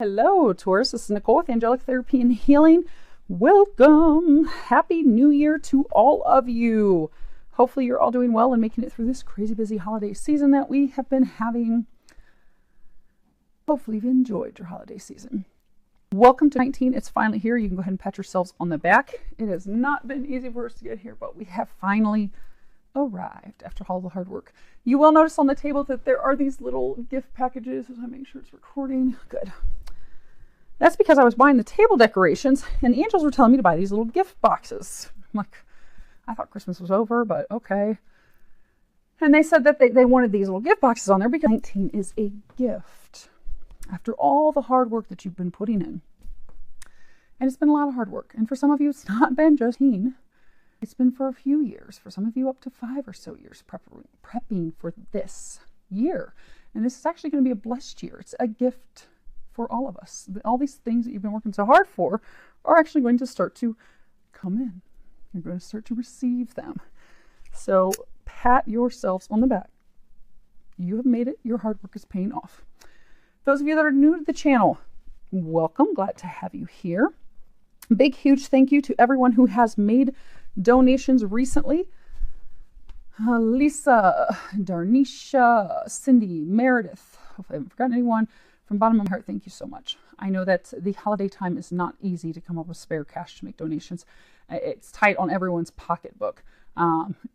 Hello, Taurus. This is Nicole with Angelic Therapy and Healing. Welcome. Happy New Year to all of you. Hopefully you're all doing well and making it through this crazy busy holiday season that we have been having. Hopefully you've enjoyed your holiday season. Welcome to 19. It's finally here. You can go ahead and pat yourselves on the back. It has not been easy for us to get here, but we have finally arrived after all the hard work. You will notice on the table that there are these little gift packages. As I make sure it's recording. Good. That's because I was buying the table decorations and the angels were telling me to buy these little gift boxes. I'm like, I thought Christmas was over, but okay. And they said that they wanted these little gift boxes on there because 19 is a gift after all the hard work that you've been putting in. And it's been a lot of hard work. And for some of you, it's not been just teen. It's been for a few years. For some of you, up to 5 or so years prepping for this year. And this is actually going to be a blessed year. It's a gift for all of us. All these things that you've been working so hard for are actually going to start to come in. You're going to start to receive them. So pat yourselves on the back. You have made it. Your hard work is paying off. Those of you that are new to the channel, welcome. Glad to have you here. Big, huge thank you to everyone who has made donations recently. Lisa, Darnisha, Cindy, Meredith. Hopefully I haven't forgotten anyone. From the bottom of my heart, thank you so much. I know that the holiday time is not easy to come up with spare cash to make donations. It's tight on everyone's pocketbook.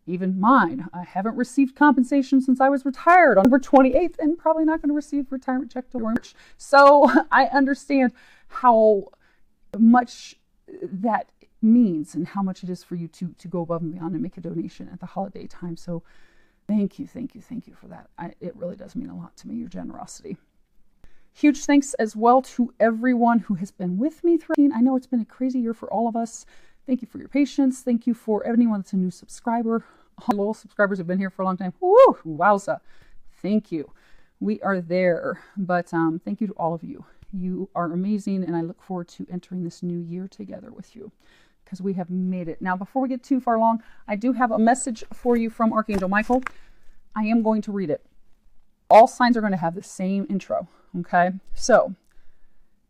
Even mine. I haven't received compensation since I was retired on November 28th and probably not going to receive retirement check till March. So I understand how much that means and how much it is for you to go above and beyond and make a donation at the holiday time. So thank you for that. It really does mean a lot to me, your generosity. Huge thanks as well to everyone who has been with me through. I know it's been a crazy year for all of us. Thank you for your patience. Thank you for anyone that's a new subscriber. All loyal subscribers have been here for a long time. Woo! Wowza. Thank you. We are there. But thank you to all of you. You are amazing, and I look forward to entering this new year together with you because we have made it. Now, before we get too far along, I do have a message for you from Archangel Michael. I am going to read it. All signs are going to have the same intro. Okay, so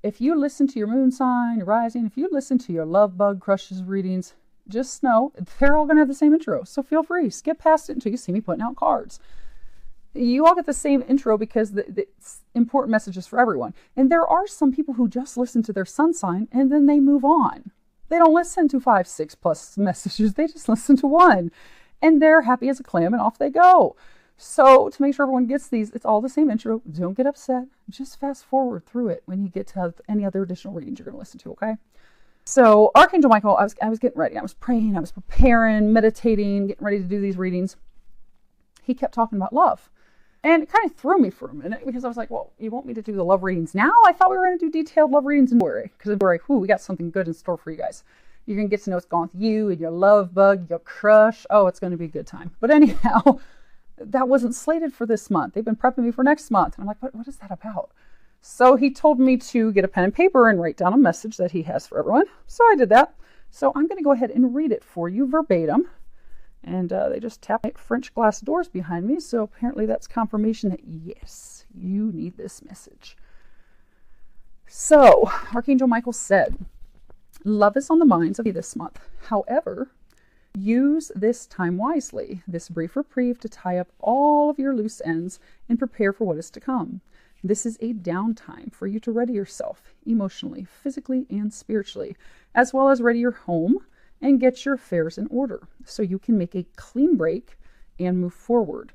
if you listen to your moon sign, your rising, if you listen to your love bug crushes readings, just know they're all going to have the same intro. So feel free, skip past it until you see me putting out cards. You all get the same intro because it's important messages for everyone. And there are some people who just listen to their sun sign and then they move on. They don't listen to 5, 6 plus messages. They just listen to one and they're happy as a clam and off they go. So to make sure everyone gets these, it's all the same intro. Don't get upset. Just fast forward through it when you get to any other additional readings you're going to listen to, okay? So Archangel Michael, I was getting ready. I was praying. I was preparing, meditating, getting ready to do these readings. He kept talking about love. And it kind of threw me for a minute because I was like, well, you want me to do the love readings now? I thought we were going to do detailed love readings in February. Because in February, we got something good in store for you guys. You're going to get to know what's going on with you and your love bug, your crush. Oh, it's going to be a good time. But anyhow, that wasn't slated for this month. They've been prepping me for next month. And I'm like, what is that about? So he told me to get a pen and paper and write down a message that he has for everyone. So I did that. So I'm going to go ahead and read it for you verbatim. And they just tapped my French glass doors behind me. So apparently that's confirmation that, yes, you need this message. So Archangel Michael said, love is on the minds of you this month. However, use this time wisely, this brief reprieve to tie up all of your loose ends and prepare for what is to come. This is a downtime for you to ready yourself emotionally, physically, and spiritually, as well as ready your home and get your affairs in order so you can make a clean break and move forward.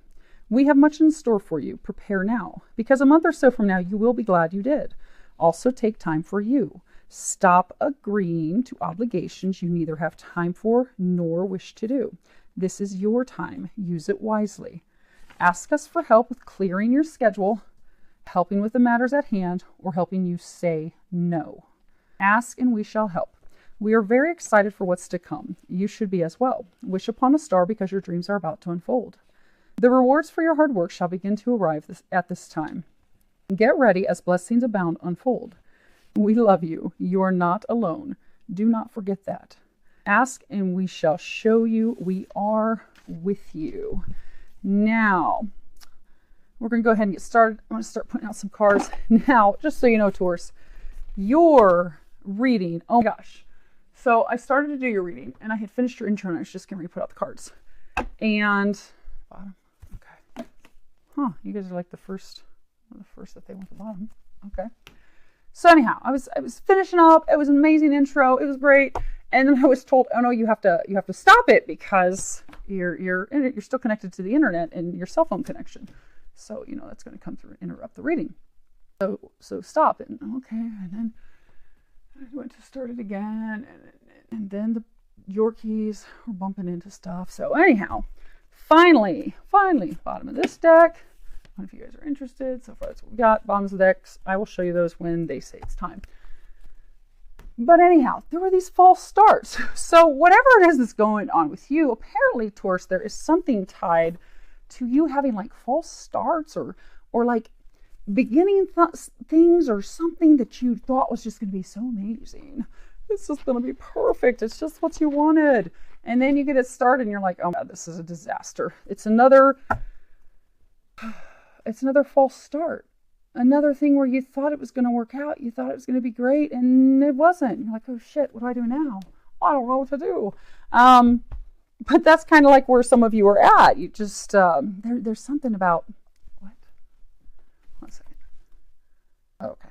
We have much in store for you. Prepare now, because a month or so from now, you will be glad you did. Also take time for you. Stop agreeing to obligations you neither have time for nor wish to do. This is your time. Use it wisely. Ask us for help with clearing your schedule, helping with the matters at hand, or helping you say no. Ask and we shall help. We are very excited for what's to come. You should be as well. Wish upon a star because your dreams are about to unfold. The rewards for your hard work shall begin to arrive at this time. Get ready as blessings abound unfold. We love you. You are not alone. Do not forget that. Ask and we shall show you. We are with you. Now, we're going to go ahead and get started. I'm going to start putting out some cards. Now, just so you know, Taurus, your reading. Oh my gosh. So I started to do your reading and I had finished your intro and I was just going to put out the cards. And bottom. Okay. Huh. You guys are like the first that they went to the bottom. Okay. So anyhow, I was finishing up. It was an amazing intro. It was great. And then I was told, oh no, you have to stop it because you're still connected to the internet and your cell phone connection. So, you know, that's going to come through and interrupt the reading. So stop it. Okay. And then I went to start it again. And then the Yorkies were bumping into stuff. So anyhow, finally, bottom of this deck. I don't know if you guys are interested. So far that's what we got. Bottoms of the decks. I will show you those when they say it's time. But anyhow, there were these false starts. So whatever it is that's going on with you, apparently, Taurus, there is something tied to you having like false starts or like beginning things or something that you thought was just going to be so amazing. It's just going to be perfect. It's just what you wanted. And then you get it started and you're like, oh God, this is a disaster. It's another false start. Another thing where you thought it was going to work out. You thought it was going to be great and it wasn't. You're like, oh shit, what do I do now? I don't know what to do. But that's kind of like where some of you are at. You just, there's something about, what? 1 second. Okay.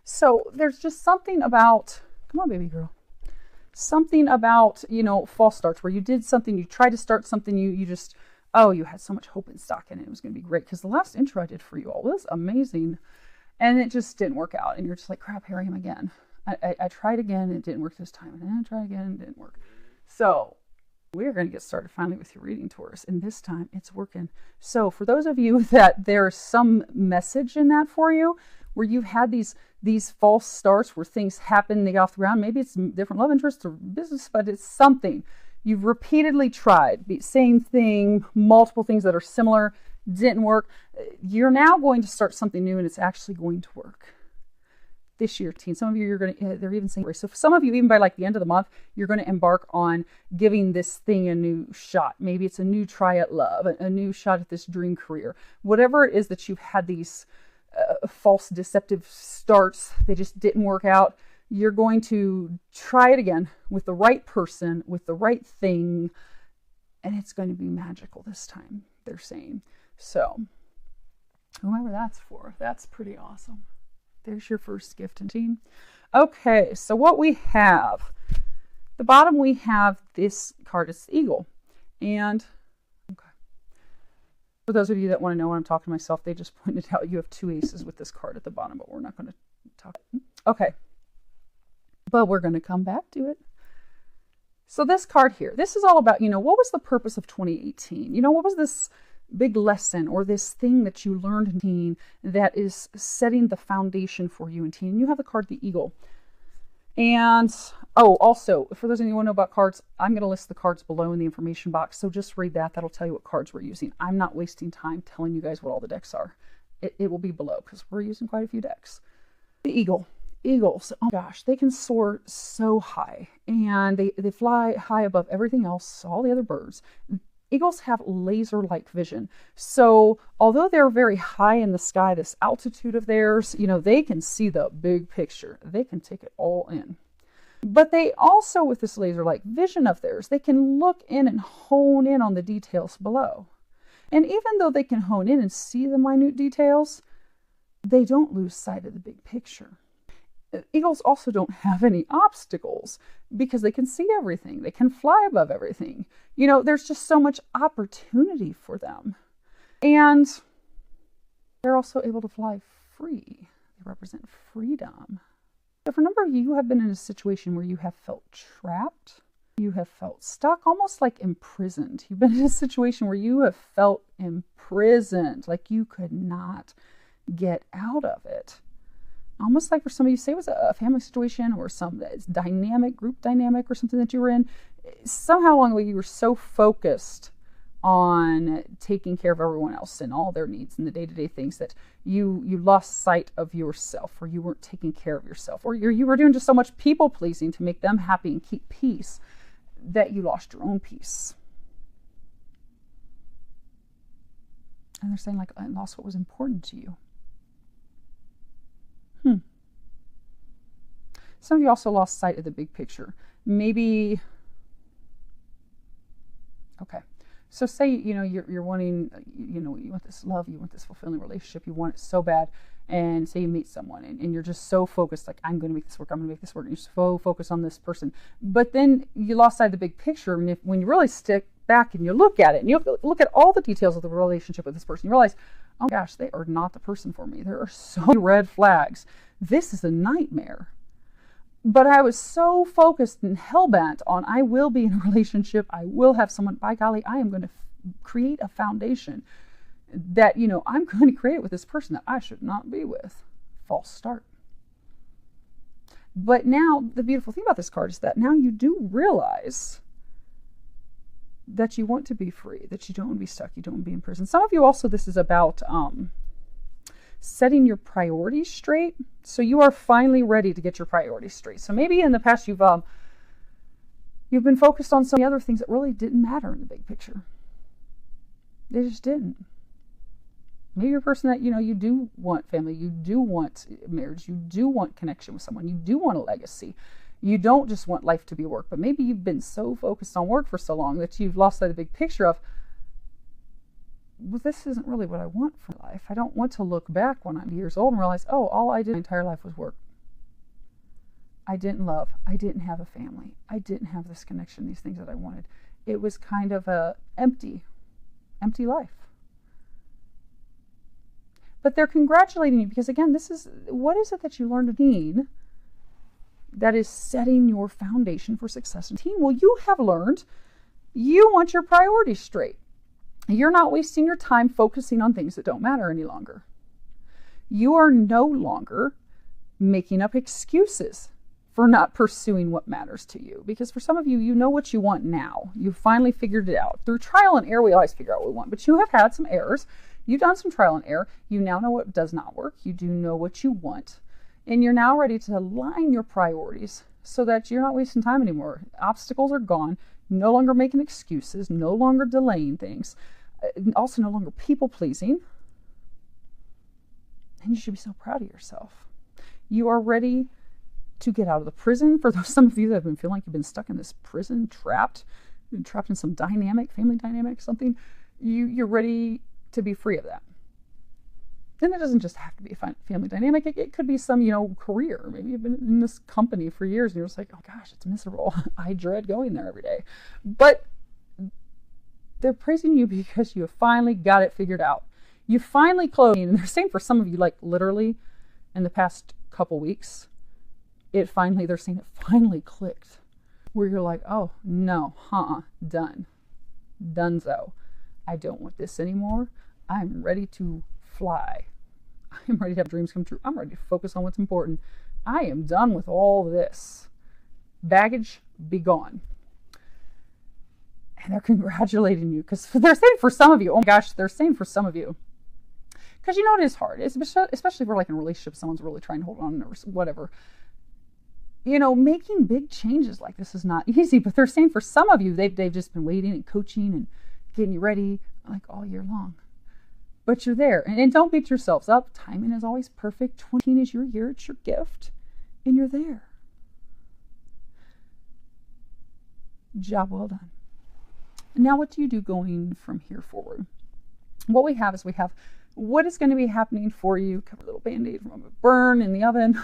So there's just something about, come on, baby girl. Something about, you know, false starts where you did something, you tried to start something, you just, oh, you had so much hope and stock in it. It was going to be great. Because the last intro I did for you all was amazing. And it just didn't work out. And you're just like, crap, here I am again. I tried again. And it didn't work this time. And then I tried again. And it didn't work. So we're going to get started finally with your reading, Taurus. And this time it's working. So for those of you that there's some message in that for you, where you've had these false starts where things happen, they go off the ground. Maybe it's different love interests or business, but it's something. You've repeatedly tried, same thing, multiple things that are similar, didn't work. You're now going to start something new and it's actually going to work. This year, teen, some of you, they're even saying, so for some of you, even by like the end of the month, you're going to embark on giving this thing a new shot. Maybe it's a new try at love, a new shot at this dream career. Whatever it is that you've had these false deceptive starts, they just didn't work out. You're going to try it again with the right person, with the right thing, and it's going to be magical this time, they're saying. So, whoever that's for, that's pretty awesome. There's your first gift and team. Okay, so what we have, the bottom we have this card, it's the eagle. And, okay. For those of you that want to know what I'm talking to myself, they just pointed out you have 2 aces with this card at the bottom, but we're not going to talk. Okay. But we're going to come back to it. So this card here, this is all about, you know, what was the purpose of 2018? You know, what was this big lesson or this thing that you learned in teen that is setting the foundation for you in teen? And you have the card, the eagle. And, oh, also, for those of you who want to know about cards, I'm going to list the cards below in the information box. So just read that. That'll tell you what cards we're using. I'm not wasting time telling you guys what all the decks are. It will be below because we're using quite a few decks. The eagle. Eagles, oh gosh, they can soar so high and they fly high above everything else, all the other birds. Eagles have laser-like vision. So although they're very high in the sky, this altitude of theirs, you know, they can see the big picture. They can take it all in. But they also, with this laser-like vision of theirs, they can look in and hone in on the details below. And even though they can hone in and see the minute details, they don't lose sight of the big picture. Eagles also don't have any obstacles because they can see everything. They can fly above everything. You know, there's just so much opportunity for them. And they're also able to fly free. They represent freedom. So for a number of you have been in a situation where you have felt trapped. You have felt stuck, almost like imprisoned. You've been in a situation where you have felt imprisoned, like you could not get out of it. Almost like for some of you, say it was a family situation or some dynamic, group dynamic or something that you were in. Somehow along the way, you were so focused on taking care of everyone else and all their needs and the day-to-day things that you lost sight of yourself, or you weren't taking care of yourself, or you were doing just so much people-pleasing to make them happy and keep peace that you lost your own peace. And they're saying, like, I lost what was important to you. Some of you also lost sight of the big picture. Maybe, okay. So say, you're wanting, you want this love, you want this fulfilling relationship, you want it so bad. And say you meet someone and you're just so focused, like, I'm going to make this work, I'm going to make this work. And you're so focused on this person. But then you lost sight of the big picture. And when you really stick back and you look at it and you look at all the details of the relationship with this person, you realize, oh gosh, they are not the person for me. There are so many red flags. This is a nightmare. But I was so focused and hell-bent on, I will be in a relationship, I will have someone, by golly, I am going to create a foundation that, I'm going to create with this person that I should not be with. False start. But now, the beautiful thing about this card is that now you do realize that you want to be free, that you don't want to be stuck, you don't want to be in prison. Some of you also, this is about setting your priorities straight. So you are finally ready to get your priorities straight. So maybe in the past you've been focused on so many other things that really didn't matter in the big picture. They just didn't. Maybe you're a person that, you do want family, you do want marriage, you do want connection with someone, you do want a legacy. You don't just want life to be work, but maybe you've been so focused on work for so long that you've lost sight of the big picture of, well, this isn't really what I want for life. I don't want to look back when I'm years old and realize, oh, all I did my entire life was work. I didn't love. I didn't have a family. I didn't have this connection, these things that I wanted. It was kind of a empty life. But they're congratulating you because, again, what is it that you learned to mean that is setting your foundation for success in teen? Well, you have learned you want your priorities straight. You're not wasting your time focusing on things that don't matter any longer. You are no longer making up excuses for not pursuing what matters to you. Because for some of you, you know what you want now. You've finally figured it out. Through trial and error, we always figure out what we want. But you have had some errors. You've done some trial and error. You now know what does not work. You do know what you want. And you're now ready to align your priorities so that you're not wasting time anymore. Obstacles are gone. No longer making excuses. No longer delaying things. Also no longer people-pleasing. And you should be so proud of yourself. You are ready to get out of the prison. For some of you that have been feeling like you've been stuck in this prison, trapped in some family dynamic, something, you're ready to be free of that. Then it doesn't just have to be a family dynamic. It could be some, career. Maybe you've been in this company for years and you're just like, oh gosh, it's miserable. I dread going there every day. But they're praising you because you have finally got it figured out. You finally closed, and they're saying for some of you, like literally in the past couple weeks, they're saying it finally clicked. Where you're like, oh no, done. Donezo. I don't want this anymore. I'm ready to fly. I'm ready to have dreams come true. I'm ready to focus on what's important. I am done with all this. Baggage, be gone. And they're congratulating you because they're saying for some of you, oh my gosh, they're saying for some of you. Because it is hard, especially if we're like in a relationship, someone's really trying to hold on or whatever. Making big changes like this is not easy, but they're saying for some of you, they've just been waiting and coaching and getting you ready like all year long. But you're there. And don't beat yourselves up. Timing is always perfect. 20 is your year. It's your gift. And you're there. Job well done. Now, what do you do going from here forward? What we have what is going to be happening for you. Cover a little Band-Aid from a burn in the oven.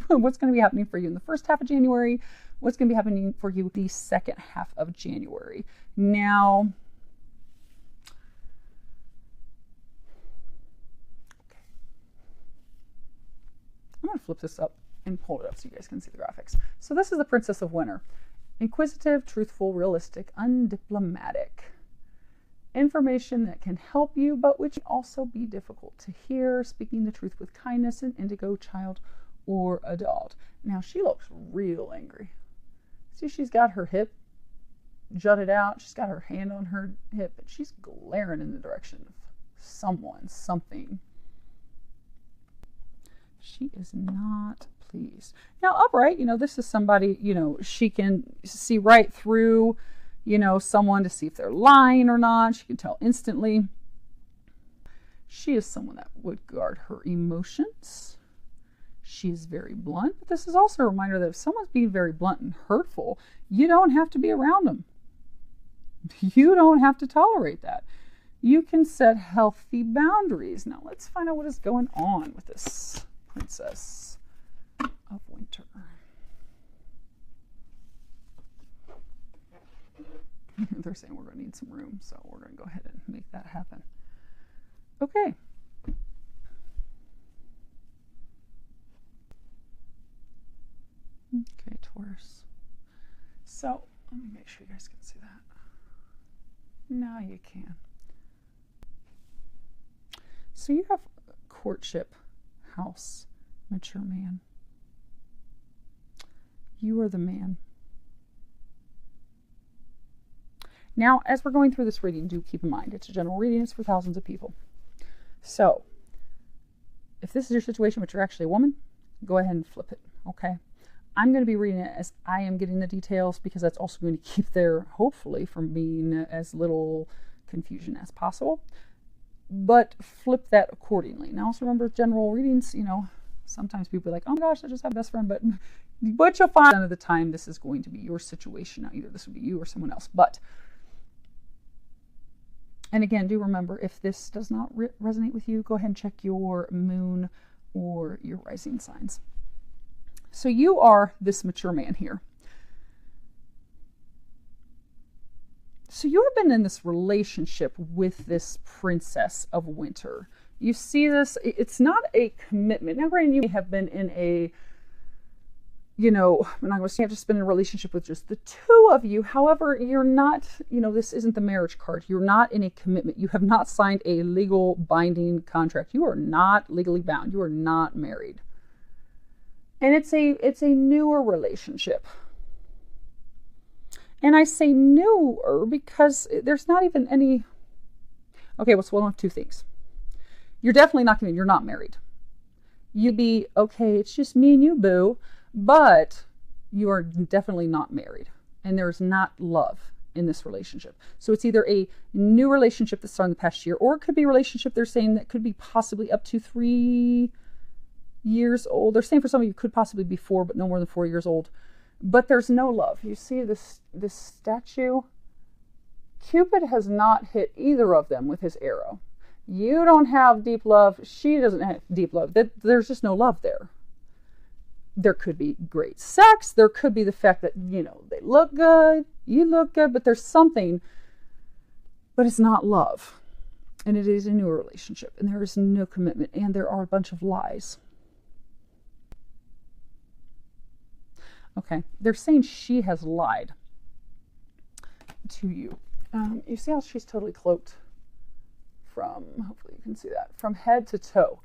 What's going to be happening for you in the first half of January? What's going to be happening for you the second half of January? Now, I'm going to flip this up and pull it up so you guys can see the graphics. So this is the Princess of Winter. Inquisitive, truthful, realistic, undiplomatic. Information that can help you, but which can also be difficult to hear. Speaking the truth with kindness, an indigo child or adult. Now she looks real angry. See, she's got her hip jutted out. She's got her hand on her hip, and she's glaring in the direction of someone, something. She is not pleased. Now, upright, this is somebody, she can see right through, someone to see if they're lying or not. She can tell instantly. She is someone that would guard her emotions. She is very blunt, but this is also a reminder that if someone's being very blunt and hurtful, you don't have to be around them. You don't have to tolerate that. You can set healthy boundaries. Now let's find out what is going on with this Princess of Winter. They're saying we're going to need some room, so we're going to go ahead and make that happen. Okay. Okay, Taurus. So, let me make sure you guys can see that. Now you can. So you have courtship, house, mature man. You are the man. Now, as we're going through this reading, do keep in mind, it's a general reading, it's for thousands of people. So, if this is your situation, but you're actually a woman, go ahead and flip it, okay? I'm going to be reading it as I am getting the details, because that's also going to keep there, hopefully, from being as little confusion as possible. But flip that accordingly. Now, also remember, general readings, you know, sometimes people are like, oh my gosh, I just have a best friend, but you'll find at the time this is going to be your situation. Now, either this would be you or someone else, but... And again, do remember, if this does not resonate with you, go ahead and check your moon or your rising signs. So you are this mature man here. So you have been in this relationship with this Princess of Winter. You see this, it's not a commitment. Now, granted, you may have been in a, you know, I'm not going to say I've just been in a relationship with just the two of you. However, you're not, you know, this isn't the marriage card. You're not in a commitment. You have not signed a legal binding contract. You are not legally bound. You are not married. And it's a newer relationship. And I say newer because there's not even any, okay, well, it's one of two things. You're definitely not you're not married. You'd be, okay, it's just me and you, boo. But you are definitely not married, and there's not love in this relationship. So it's either a new relationship that started in the past year, or it could be a relationship they're saying that could be possibly up to 3 years old. They're saying for some of you could possibly be 4, but no more than 4 years old. But there's no love. You see this statue? Cupid has not hit either of them with his arrow. You don't have deep love. She doesn't have deep love. There's just no love there. There could be great sex. There could be the fact that, you know, they look good, you look good, but there's something, but it's not love. And it is a new relationship, and there is no commitment, and there are a bunch of lies. Okay, they're saying she has lied to you. You see how she's totally cloaked from, hopefully you can see that, from head to toe.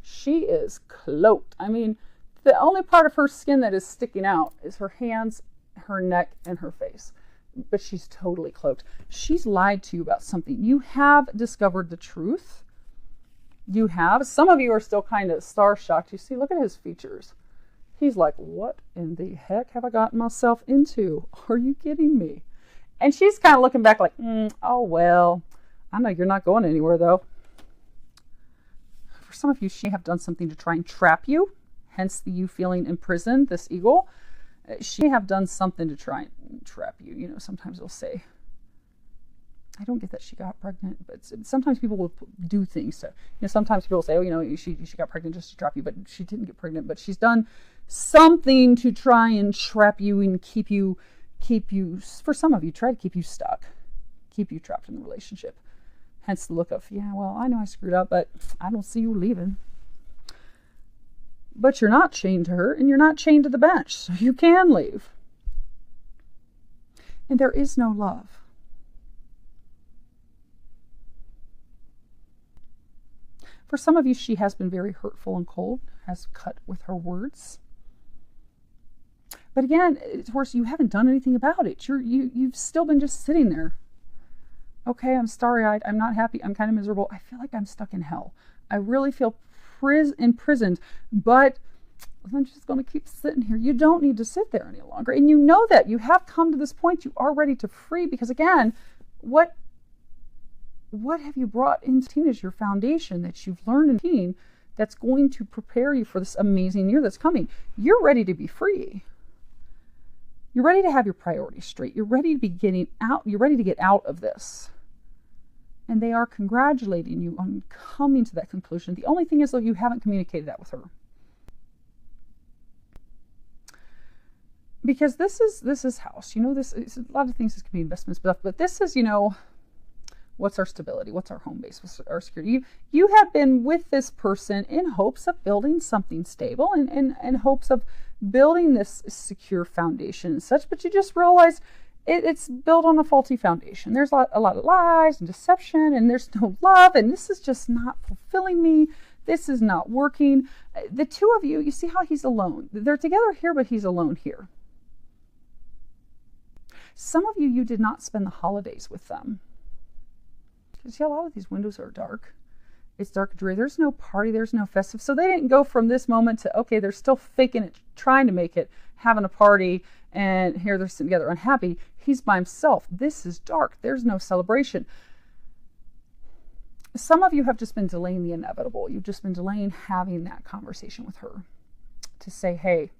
She is cloaked. I mean, the only part of her skin that is sticking out is her hands, her neck, and her face. But she's totally cloaked. She's lied to you about something. You have discovered the truth. You have. Some of you are still kind of star-shocked. You see, look at his features. He's like, what in the heck have I gotten myself into? Are you kidding me? And she's kind of looking back like, oh, well, I know you're not going anywhere, though. For some of you, she have done something to try and trap you. Hence you feeling imprisoned, this eagle. She may have done something to try and trap you. You know, sometimes they'll say, I don't get that she got pregnant, but sometimes people will do things. So, you know, sometimes people will say, oh, you know, she got pregnant just to trap you, but she didn't get pregnant. But she's done something to try and trap you and keep you, for some of you, try to keep you stuck, keep you trapped in the relationship. Hence the look of, yeah, well, I know I screwed up, but I don't see you leaving. But you're not chained to her, and you're not chained to the bench, so you can leave. And there is no love. For some of you, she has been very hurtful and cold, has cut with her words. But again, it's worse, you haven't done anything about it. You've still been just sitting there. Okay, I'm starry-eyed, I'm not happy, I'm kind of miserable. I feel like I'm stuck in hell. I really feel imprisoned, but I'm just going to keep sitting here. You don't need to sit there any longer. And you know that. You have come to this point. You are ready to free, because again, what have you brought into teen as your foundation that you've learned in teen that's going to prepare you for this amazing year that's coming. You're ready to be free. You're ready to have your priorities straight. You're ready to be getting out. You're ready to get out of this. And they are congratulating you on coming to that conclusion. The only thing is, though, you haven't communicated that with her. Because this is house. You know, this is a lot of things. This can be investment stuff, but this is, you know, what's our stability? What's our home base? What's our security? You have been with this person in hopes of building something stable and in hopes of building this secure foundation and such, but you just realize it's built on a faulty foundation. There's a lot of lies and deception, and there's no love, and this is just not fulfilling me. This is not working. The two of you, you see how he's alone. They're together here, but he's alone here. Some of you, you did not spend the holidays with them. You see, a lot of these windows are dark. It's dark and dreary. There's no party. There's no festive. So they didn't go from this moment to, okay, they're still faking it, trying to make it, having a party, and here they're sitting together unhappy. He's by himself. This is dark. There's no celebration. Some of you have just been delaying the inevitable. You've just been delaying having that conversation with her to say, hey,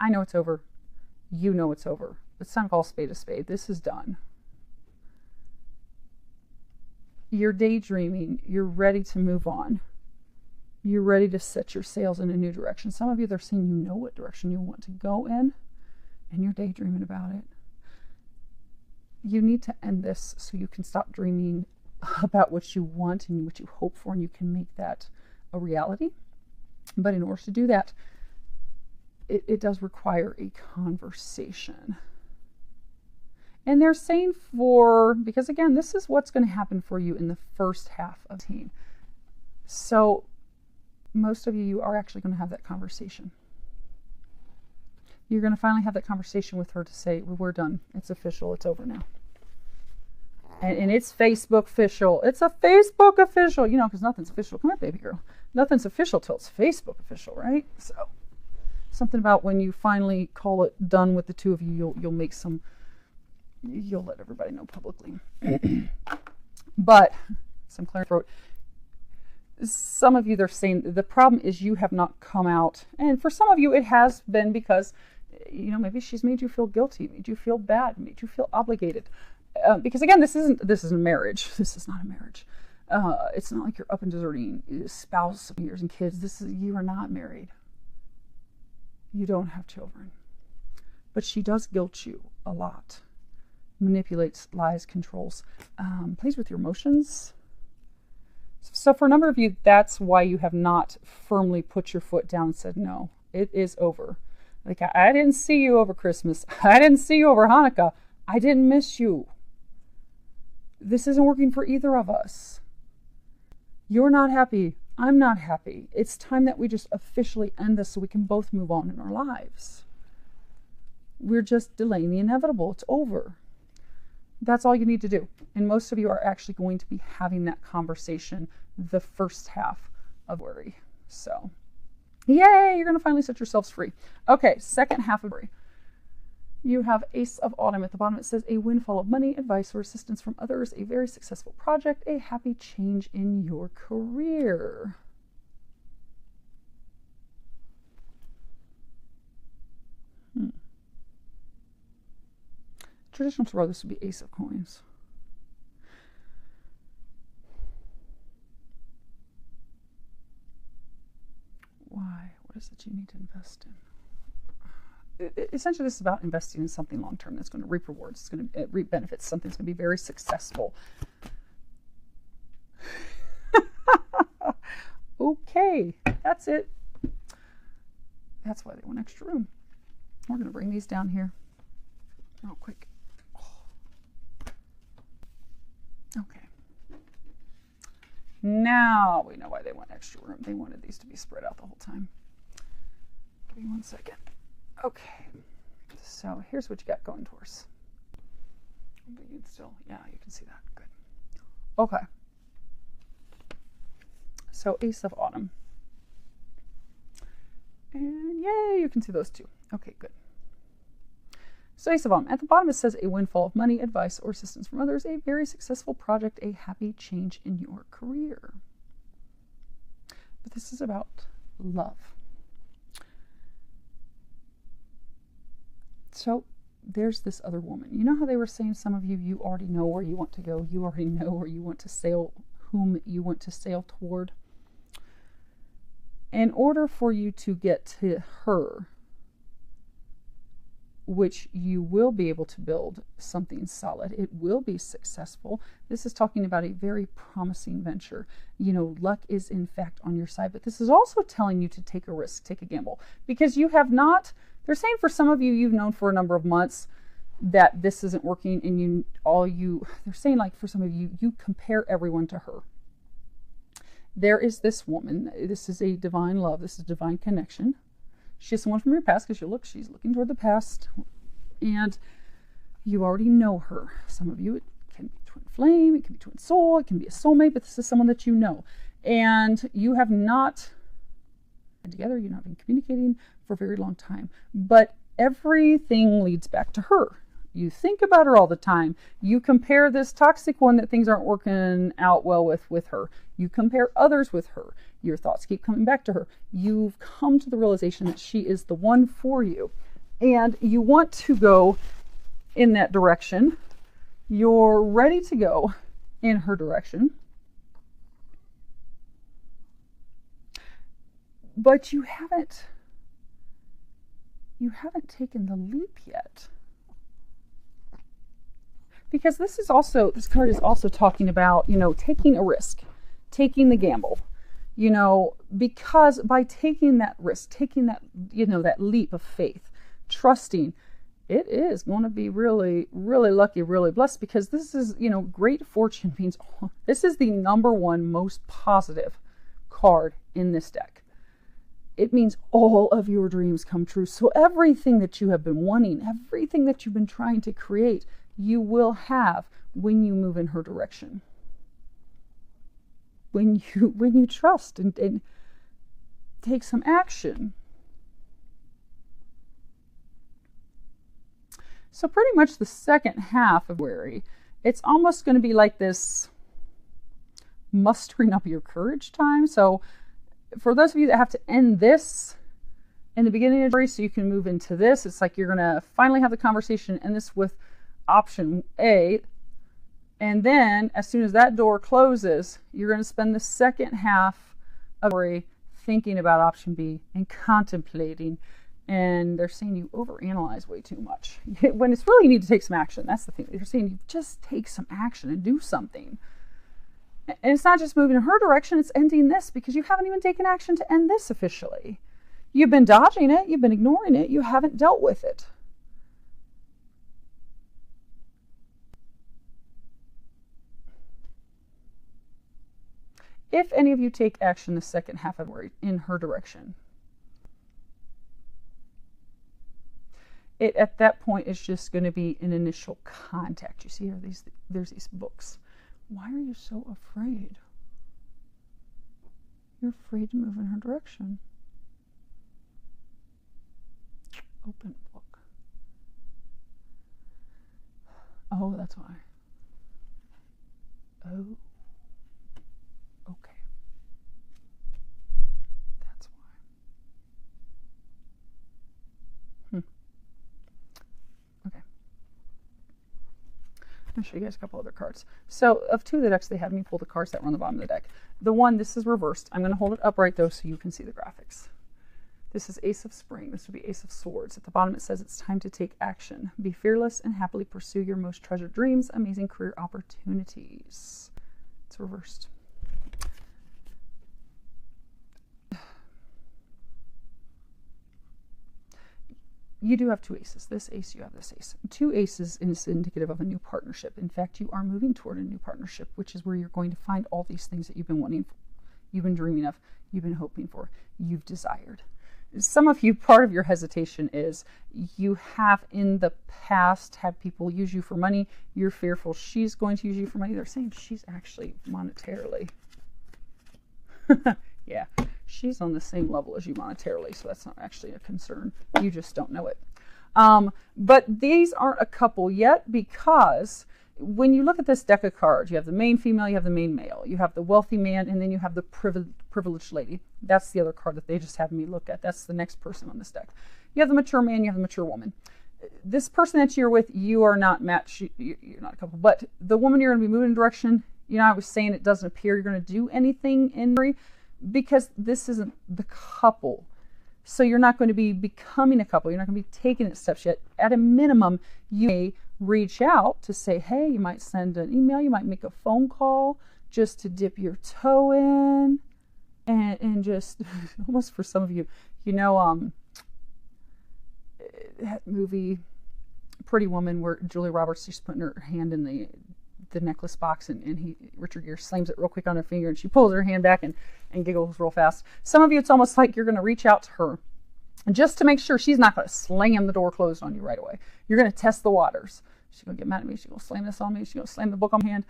I know it's over. You know it's over. It's time to call a spade a spade. This is done. You're daydreaming. You're ready to move on. You're ready to set your sails in a new direction. Some of you, they're saying you know what direction you want to go in, and you're daydreaming about it. You need to end this so you can stop dreaming about what you want and what you hope for, and you can make that a reality. But in order to do that, it does require a conversation. And they're saying because again, this is what's going to happen for you in the first half of the teen. So most of you are actually going to have that conversation. You're going to finally have that conversation with her to say, well, we're done. It's official. It's over now. And it's Facebook official. It's a Facebook official, you know, because nothing's official. Come here, baby girl. Nothing's official till it's Facebook official, right? So something about when you finally call it done with the two of you, you'll let everybody know publicly. But some clear throat. Some of you, they're saying the problem is you have not come out. And for some of you, it has been because, you know, maybe she's made you feel guilty, made you feel bad, made you feel obligated. Because again, this isn't a marriage. This is not a marriage. It's not like you're up and deserting your spouse of years and kids. You are not married. You don't have children. But she does guilt you a lot. Manipulates, lies, controls, plays with your emotions. So for a number of you, that's why you have not firmly put your foot down and said, no, it is over. Like, I didn't see you over Christmas. I didn't see you over Hanukkah. I didn't miss you. This isn't working for either of us. You're not happy. I'm not happy. It's time that we just officially end this so we can both move on in our lives. We're just delaying the inevitable. It's over. That's all you need to do. And most of you are actually going to be having that conversation the first half of worry. So, yay, you're going to finally set yourselves free. Okay, second half of worry. You have Ace of Autumn at the bottom. It says a windfall of money, advice, or assistance from others, a very successful project, a happy change in your career. Traditional tarot, this would be Ace of Coins. Why? What is it you need to invest in? Essentially, this is about investing in something long-term that's going to reap rewards. It's going to reap benefits. Something's going to be very successful. Okay, that's it. That's why they want extra room. We're going to bring these down here real quick. Okay. Now we know why they want extra room. They wanted these to be spread out the whole time. Give me 1 second. Okay. So here's what you got going, Taurus. You can still, yeah, you can see that. Good. Okay. So Ace of Autumn. And yay, you can see those two. Okay, good. So Ace of Autumn. At the bottom it says a windfall of money, advice, or assistance from others, a very successful project, a happy change in your career. But this is about love. So there's this other woman. You know how they were saying, some of you, you already know where you want to go. You already know where you want to sail, whom you want to sail toward. In order for you to get to her, which you will be able to build something solid, it will be successful. This is talking about a very promising venture. You know, luck is in fact on your side, but this is also telling you to take a risk, take a gamble, because you have not, they're saying for some of you, you've known for a number of months that this isn't working, and they're saying like for some of you, you compare everyone to her. There is this woman, this is a divine love, this is divine connection. She's someone from your past, because she's looking toward the past, and you already know her. Some of you, it can be twin flame, it can be twin soul, it can be a soulmate, but this is someone that you know. And you have not been together, you've not been communicating for a very long time, but everything leads back to her. You think about her all the time. You compare this toxic one that things aren't working out well with her. You compare others with her. Your thoughts keep coming back to her. You've come to the realization that she is the one for you. And you want to go in that direction. You're ready to go in her direction. But you haven't taken the leap yet. Because this card is also talking about, taking a risk, taking the gamble, because by taking that risk, taking that, that leap of faith, trusting, it is going to be really, really lucky, really blessed, because this is, great fortune means, this is the number one most positive card in this deck. It means all of your dreams come true. So everything that you have been wanting, everything that you've been trying to create, you will have when you move in her direction. When you trust and take some action. So pretty much the second half of February, it's almost going to be like this mustering up your courage time. So for those of you that have to end this in the beginning of February so you can move into this, it's like you're going to finally have the conversation, and this with option A, and then as soon as that door closes, you're going to spend the second half of February thinking about option B and contemplating. And they're saying you overanalyze way too much when it's really, you need to take some action. That's the thing. They're saying you just take some action and do something. And it's not just moving in her direction, it's ending this, because you haven't even taken action to end this officially. You've been dodging it, you've been ignoring it, you haven't dealt with it. If any of you take action the second half of February in her direction, it at that point is just going to be an initial contact. You see here, there's these books. Why are you so afraid? You're afraid to move in her direction. Open book. Oh, that's why. Oh. Okay. That's why. Okay. I'll show you guys a couple other cards. So of two of the decks, they had me pull the cards that were on the bottom of the deck. The one, this is reversed. I'm going to hold it upright though so you can see the graphics. This is Ace of Spring. This would be Ace of Swords. At the bottom it says it's time to take action. Be fearless and happily pursue your most treasured dreams, amazing career opportunities. It's reversed. You do have two aces. This ace, you have this ace. Two aces is indicative of a new partnership. In fact, you are moving toward a new partnership, which is where you're going to find all these things that you've been wanting, you've been dreaming of, you've been hoping for, you've desired. Some of you, part of your hesitation is you have in the past had people use you for money. You're fearful she's going to use you for money. They're saying she's actually monetarily. Yeah. She's on the same level as you monetarily, so that's not actually a concern. You just don't know it. But these aren't a couple yet because When you look at this deck of cards, you have the main female, you have the main male, you have the wealthy man, and then you have the privileged lady. That's the other card that they just have me look at. That's the next person on this deck. You have the mature man, you have the mature woman. This person that you're with, you are not matched, you're not a couple, but the woman you're going to be moving in direction, you know, I was saying it doesn't appear you're going to do anything in because this isn't the couple. So you're not going to be becoming a couple. You're not going to be taking it steps yet. At a minimum, you may reach out to say, hey, you might send an email, you might make a phone call just to dip your toe in and just almost for some of you, you know, that movie Pretty Woman where Julia Roberts, she's putting her hand in the necklace box and Richard Gere slams it real quick on her finger and she pulls her hand back and giggles real fast. Some of you, it's almost like you're going to reach out to her just to make sure she's not going to slam the door closed on you right away. You're going to test the waters. She's going to get mad at me. She's going to slam this on me. She's going to slam the book on my hand.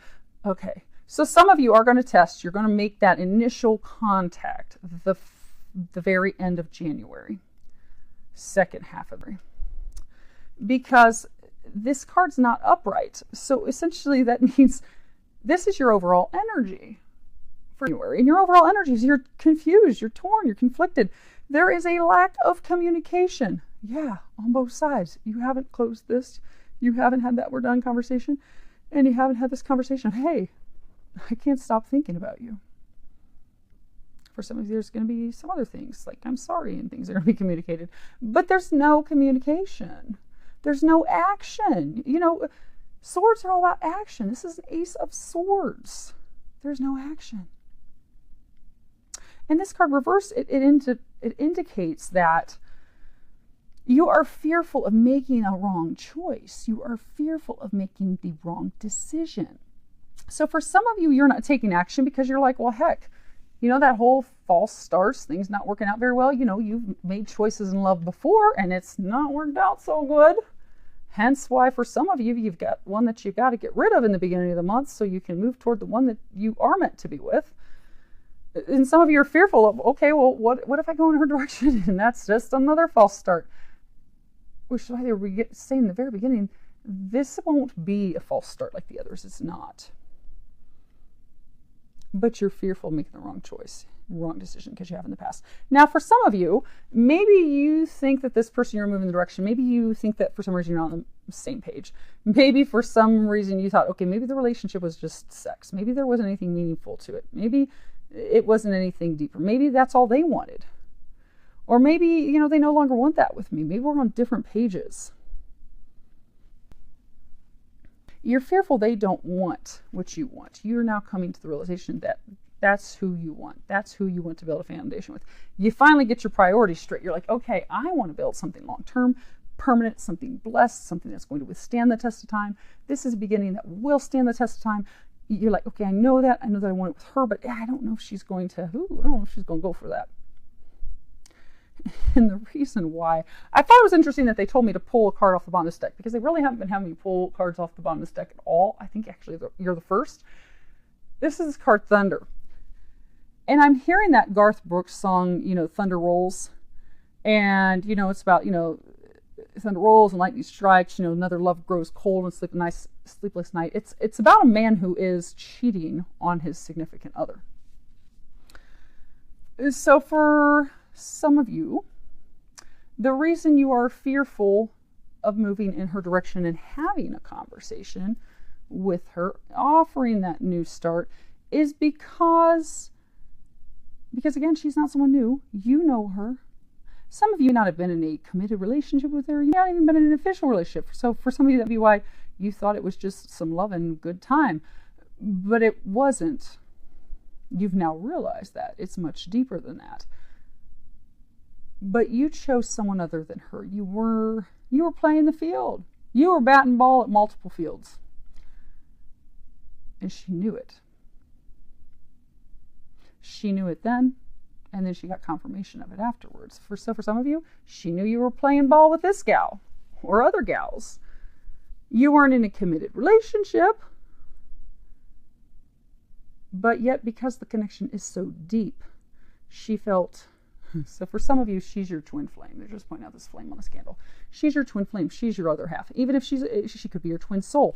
Okay. So some of you are going to test. You're going to make that initial contact the very end of January, second half of January, because this card's not upright. So essentially that means this is your overall energy for January. And your overall energy is you're confused, you're torn, you're conflicted. There is a lack of communication. Yeah, on both sides. You haven't closed this. You haven't had that we're done conversation. And you haven't had this conversation of, hey, I can't stop thinking about you. For some of you, there's going to be some other things, like I'm sorry, and things are going to be communicated. But there's no communication. There's no action. You know, swords are all about action. This is an Ace of Swords. There's no action. And this card reverse, it indicates that you are fearful of making a wrong choice. You are fearful of making the wrong decision. So for some of you, you're not taking action because you're like, well, heck, you know, that whole false starts, things not working out very well. You know, you've made choices in love before and it's not worked out so good. Hence why for some of you, you've got one that you've got to get rid of in the beginning of the month so you can move toward the one that you are meant to be with. And some of you are fearful of, okay, well, what if I go in her direction? And that's just another false start. Which is why they were saying in the very beginning, this won't be a false start like the others. It's not. But you're fearful of making the wrong choice, wrong decision, because you have in the past. Now, for some of you, maybe you think that this person you're moving in the direction, maybe you think that for some reason you're not on the same page. Maybe for some reason you thought, okay, maybe the relationship was just sex. Maybe there wasn't anything meaningful to it. Maybe it wasn't anything deeper. Maybe that's all they wanted. Or maybe, you know, they no longer want that with me. Maybe we're on different pages. You're fearful they don't want what you want. You're now coming to the realization that that's who you want. That's who you want to build a foundation with. You finally get your priorities straight. You're like, okay, I want to build something long-term, permanent, something blessed, something that's going to withstand the test of time. This is a beginning that will stand the test of time. You're like, okay, I know that I want it with her, but I don't know if she's going to, I don't know if she's going to go for that. And the reason why, I thought it was interesting that they told me to pull a card off the bottom of this deck, because they really haven't been having me pull cards off the bottom of this deck at all. I think actually you're the first. This is card Thunder. And I'm hearing that Garth Brooks song, you know, Thunder Rolls. And, you know, it's about, you know, thunder rolls and lightning strikes, you know, another love grows cold and sleepless night. It's about a man who is cheating on his significant other. So for some of you, the reason you are fearful of moving in her direction and having a conversation with her, offering that new start, is because again, she's not someone new. You know her. Some of you may not have been in a committed relationship with her. You may not even been in an official relationship. So for some of you, that'd be why you thought it was just some love and good time. But it wasn't. You've now realized that. It's much deeper than that. But you chose someone other than her. You were playing the field. You were batting ball at multiple fields. And she knew it. She knew it then, and then she got confirmation of it afterwards. For some of you, she knew you were playing ball with this gal or other gals. You weren't in a committed relationship, but yet because the connection is so deep, she felt. So for some of you, she's your twin flame. They're just pointing out this flame on this candle. She's your twin flame. She's your other half. Even if she could be your twin soul.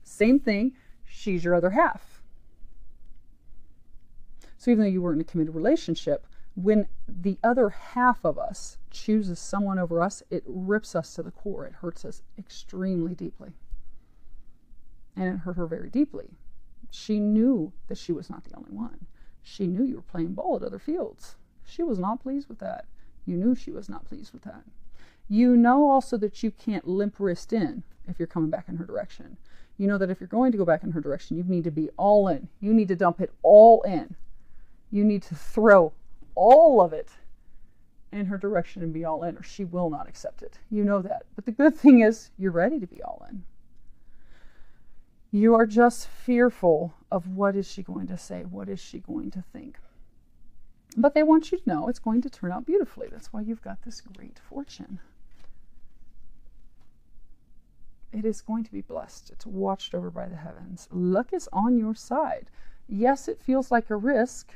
Same thing, she's your other half. So even though you were in a committed relationship, when the other half of us chooses someone over us, it rips us to the core. It hurts us extremely deeply. And it hurt her very deeply. She knew that she was not the only one. She knew you were playing ball at other fields. She was not pleased with that. You knew she was not pleased with that. You know also that you can't limp wrist in if you're coming back in her direction. You know that if you're going to go back in her direction, you need to be all in. You need to dump it all in. You need to throw all of it in her direction and be all in, or she will not accept it. You know that. But the good thing is you're ready to be all in. You are just fearful of what is she going to say? What is she going to think? But they want you to know it's going to turn out beautifully. That's why you've got this great fortune. It is going to be blessed. It's watched over by the heavens. Luck is on your side. Yes, it feels like a risk.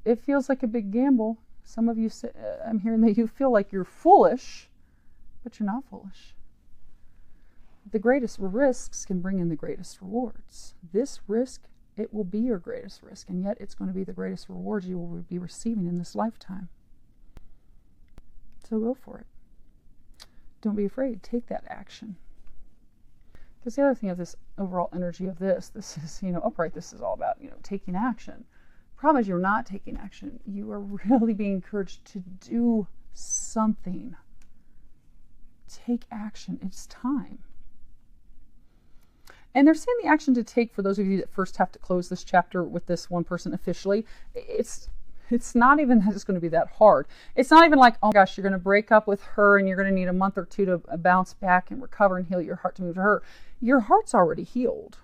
It feels like a big gamble. Some of you say, I'm hearing that you feel like you're foolish, but you're not foolish. The greatest risks can bring in the greatest rewards. This risk, it will be your greatest risk, and yet it's going to be the greatest rewards you will be receiving in this lifetime. So go for it. Don't be afraid. Take that action. Because the other thing of this overall energy of this is, upright, this is all about, taking action. Problem is you're not taking action. You are really being encouraged to do something. Take action. It's time. And they're saying the action to take for those of you that first have to close this chapter with this one person officially. It's not even that it's going to be that hard. It's not even like, oh gosh, you're going to break up with her and you're going to need a month or two to bounce back and recover and heal your heart to move to her. Your heart's already healed.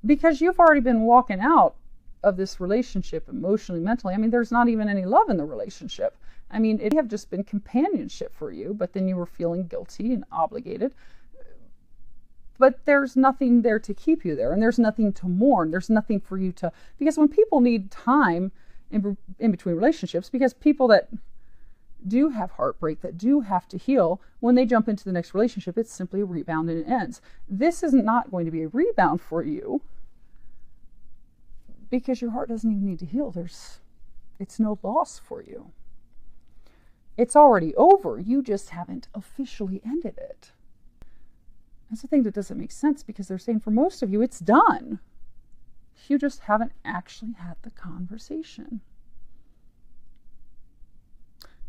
Because you've already been walking out of this relationship emotionally, mentally. I mean, there's not even any love in the relationship. I mean, it may have just been companionship for you, but then you were feeling guilty and obligated. But there's nothing there to keep you there, and there's nothing to mourn. There's nothing for you to, because when people need time in between relationships, because people that do have heartbreak, that do have to heal, when they jump into the next relationship, it's simply a rebound and it ends. This is not going to be a rebound for you because your heart doesn't even need to heal. It's no loss for you. It's already over. You just haven't officially ended it. That's the thing that doesn't make sense, because they're saying for most of you, it's done. You just haven't actually had the conversation.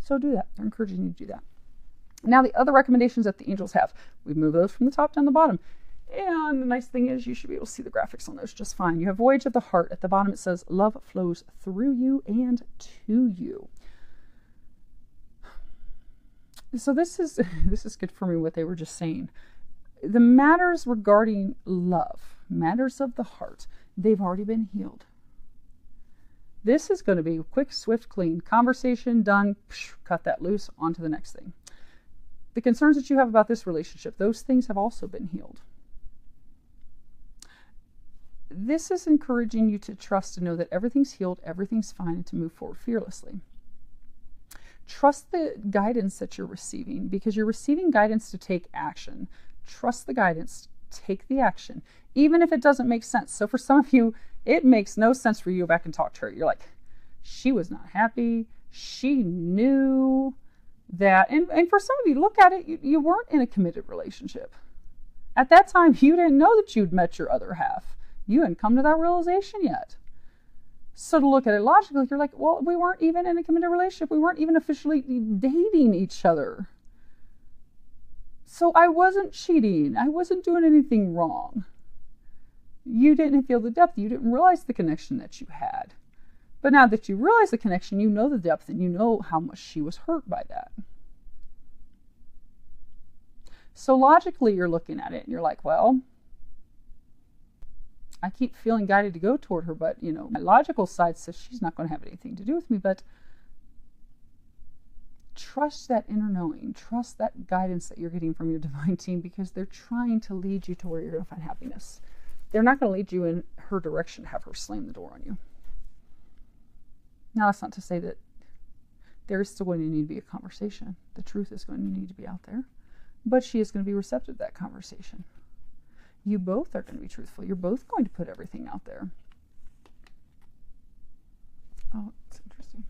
So do that. They're encouraging you to do that. Now, the other recommendations that the angels have, we've moved those from the top down to the bottom. And the nice thing is you should be able to see the graphics on those just fine. You have Voyage of the Heart. At the bottom it says, love flows through you and to you. So this is confirming what they were just saying. The matters regarding love, matters of the heart, they've already been healed. This is going to be quick, swift, clean. Conversation done, cut that loose, on to the next thing. The concerns that you have about this relationship, those things have also been healed. This is encouraging you to trust and know that everything's healed, everything's fine, and to move forward fearlessly. Trust the guidance that you're receiving, because you're receiving guidance to take action. Trust the guidance, take the action, even if it doesn't make sense. So for some of you, it makes no sense for you to go back and talk to her. You're like, she was not happy. She knew that. And for some of you, look at it, you weren't in a committed relationship. At that time, you didn't know that you'd met your other half. You hadn't come to that realization yet. So to look at it logically, you're like, well, we weren't even in a committed relationship. We weren't even officially dating each other. So I wasn't cheating. I wasn't doing anything wrong. You didn't feel the depth. You didn't realize the connection that you had. But now that you realize the connection, you know the depth and you know how much she was hurt by that. So logically, you're looking at it and you're like, well, I keep feeling guided to go toward her, but, my logical side says she's not going to have anything to do with me. But trust that inner knowing. Trust that guidance that you're getting from your divine team, because they're trying to lead you to where you're going to find happiness. They're not going to lead you in her direction, have her slam the door on you. Now, that's not to say that there is still going to need to be a conversation. The truth is going to need to be out there. But she is going to be receptive to that conversation. You both are going to be truthful. You're both going to put everything out there. Oh, it's interesting.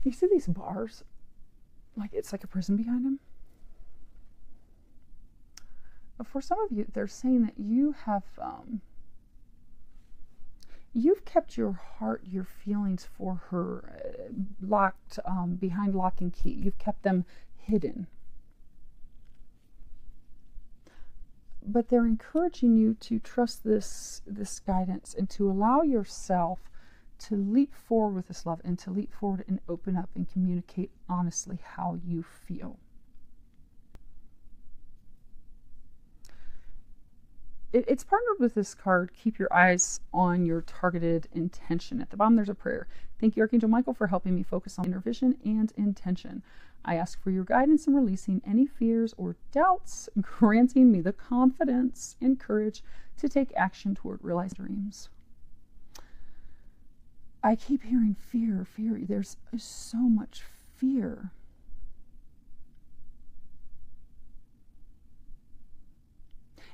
You see these bars? Like it's like a prison behind them. But for some of you, they're saying that you have, you've kept your heart, your feelings for her locked behind lock and key. You've kept them hidden. But they're encouraging you to trust this guidance and to allow yourself to leap forward with this love and to leap forward and open up and communicate honestly how you feel. It's partnered with this card, keep your eyes on your targeted intention. At the bottom, there's a prayer. Thank you, Archangel Michael, for helping me focus on inner vision and intention. I ask for your guidance in releasing any fears or doubts, granting me the confidence and courage to take action toward realized dreams. I keep hearing fear. There's so much fear.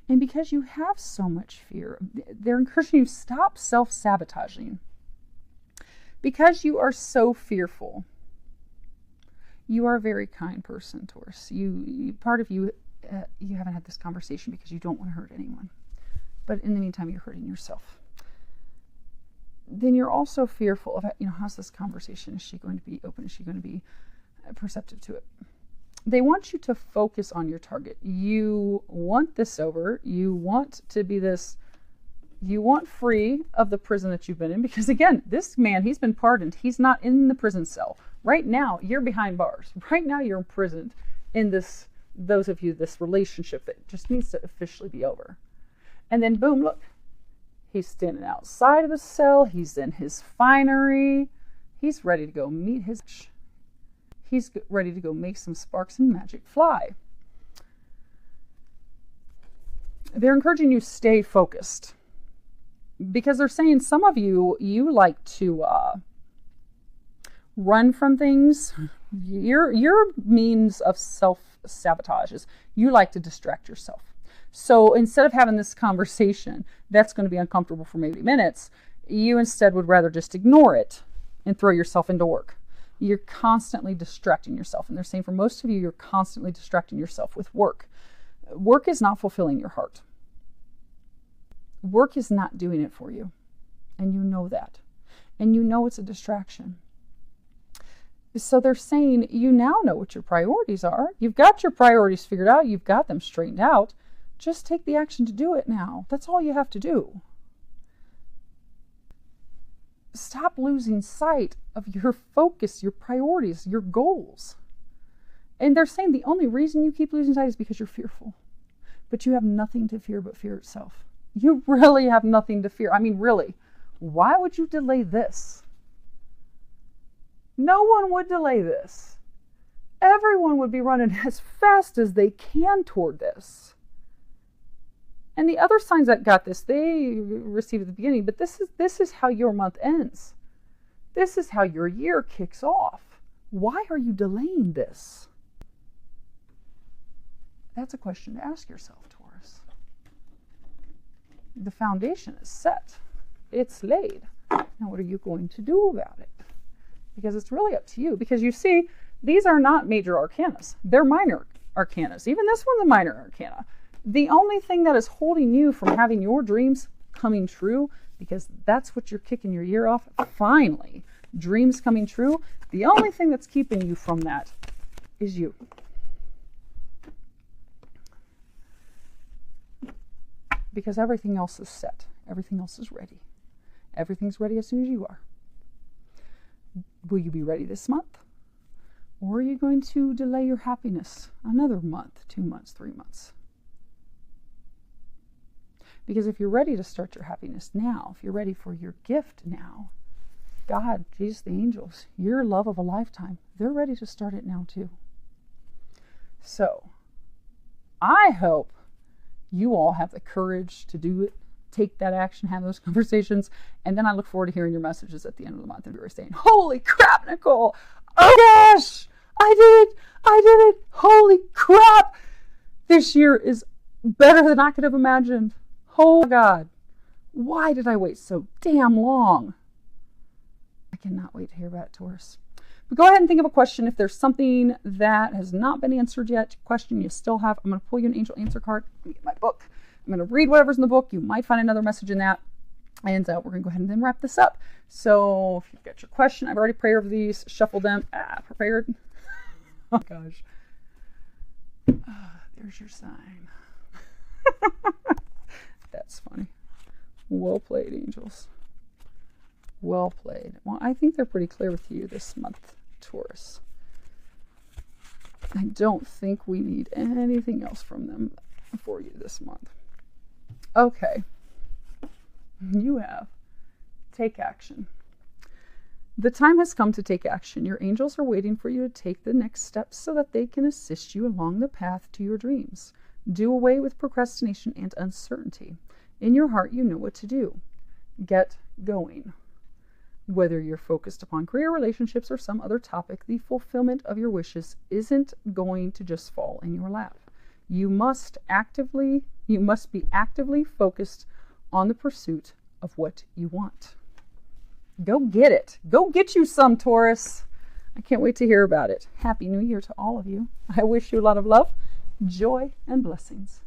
And because you have so much fear, they're encouraging you to stop self-sabotaging. Because you are so fearful, you are a very kind person, Taurus. Part of you, you haven't had this conversation because you don't want to hurt anyone. But in the meantime, you're hurting yourself. Then you're also fearful of, how's this conversation? Is she going to be open? Is she going to be perceptive to it? They want you to focus on your target. You want this over. You want to be this. You want free of the prison that you've been in. Because again, this man, he's been pardoned. He's not in the prison cell. Right now, you're behind bars. Right now, you're imprisoned in this, those of you, this relationship that just needs to officially be over. And then boom, look. He's standing outside of the cell. He's in his finery. He's ready to go meet his... He's ready to go make some sparks and magic fly. They're encouraging you to stay focused. Because they're saying some of you, you like to run from things. Your means of self-sabotage is you like to distract yourself. So instead of having this conversation that's going to be uncomfortable for maybe minutes, you instead would rather just ignore it and throw yourself into work. You're constantly distracting yourself. And they're saying for most of you, you're constantly distracting yourself with work. Work is not fulfilling your heart. Work is not doing it for you. And you know that. And you know it's a distraction. So they're saying you now know what your priorities are. You've got your priorities figured out. You've got them straightened out. Just take the action to do it now. That's all you have to do. Stop losing sight of your focus, your priorities, your goals. And they're saying the only reason you keep losing sight is because you're fearful. But you have nothing to fear but fear itself. You really have nothing to fear. I mean, really, why would you delay this? No one would delay this. Everyone would be running as fast as they can toward this. And the other signs that got this, they received at the beginning, but this is how your month ends. This is how your year kicks off. Why are you delaying this? That's a question to ask yourself, Taurus. The foundation is set. It's laid. Now what are you going to do about it? Because it's really up to you. Because you see, these are not major arcanas. They're minor arcanas. Even this one's a minor arcana. The only thing that is holding you from having your dreams coming true, because that's what you're kicking your year off, finally, dreams coming true, the only thing that's keeping you from that is you. Because everything else is set. Everything else is ready. Everything's ready as soon as you are. Will you be ready this month? Or are you going to delay your happiness another month, 2 months, 3 months? Because if you're ready to start your happiness now, if you're ready for your gift now, God, Jesus, the angels, your love of a lifetime, they're ready to start it now too. So, I hope you all have the courage to do it, take that action, have those conversations, and then I look forward to hearing your messages at the end of the month. And you're saying, holy crap, Nicole, oh gosh, I did it! I did it! Holy crap! This year is better than I could have imagined. Oh my God. Why did I wait so damn long? I cannot wait to hear about it, Taurus. But go ahead and think of a question. If there's something that has not been answered yet, question you still have, I'm going to pull you an angel answer card. Let me get my book. I'm going to read whatever's in the book. You might find another message in that. And we're going to go ahead and then wrap this up. So if you've got your question, I've already prayed over these, shuffled them, prepared. Oh gosh. There's your sign. That's funny. Well played, angels. Well played. Well, I think they're pretty clear with you this month, Taurus. I don't think we need anything else from them for you this month. Okay. You have take action. The time has come to take action. Your angels are waiting for you to take the next steps so that they can assist you along the path to your dreams. Do away with procrastination and uncertainty. In your heart, you know what to do. Get going. Whether you're focused upon career, relationships, or some other topic, the fulfillment of your wishes isn't going to just fall in your lap. You must be actively focused on the pursuit of what you want. Go get it. Go get you some, Taurus. I can't wait to hear about it. Happy New Year to all of you. I wish you a lot of love, joy, and blessings.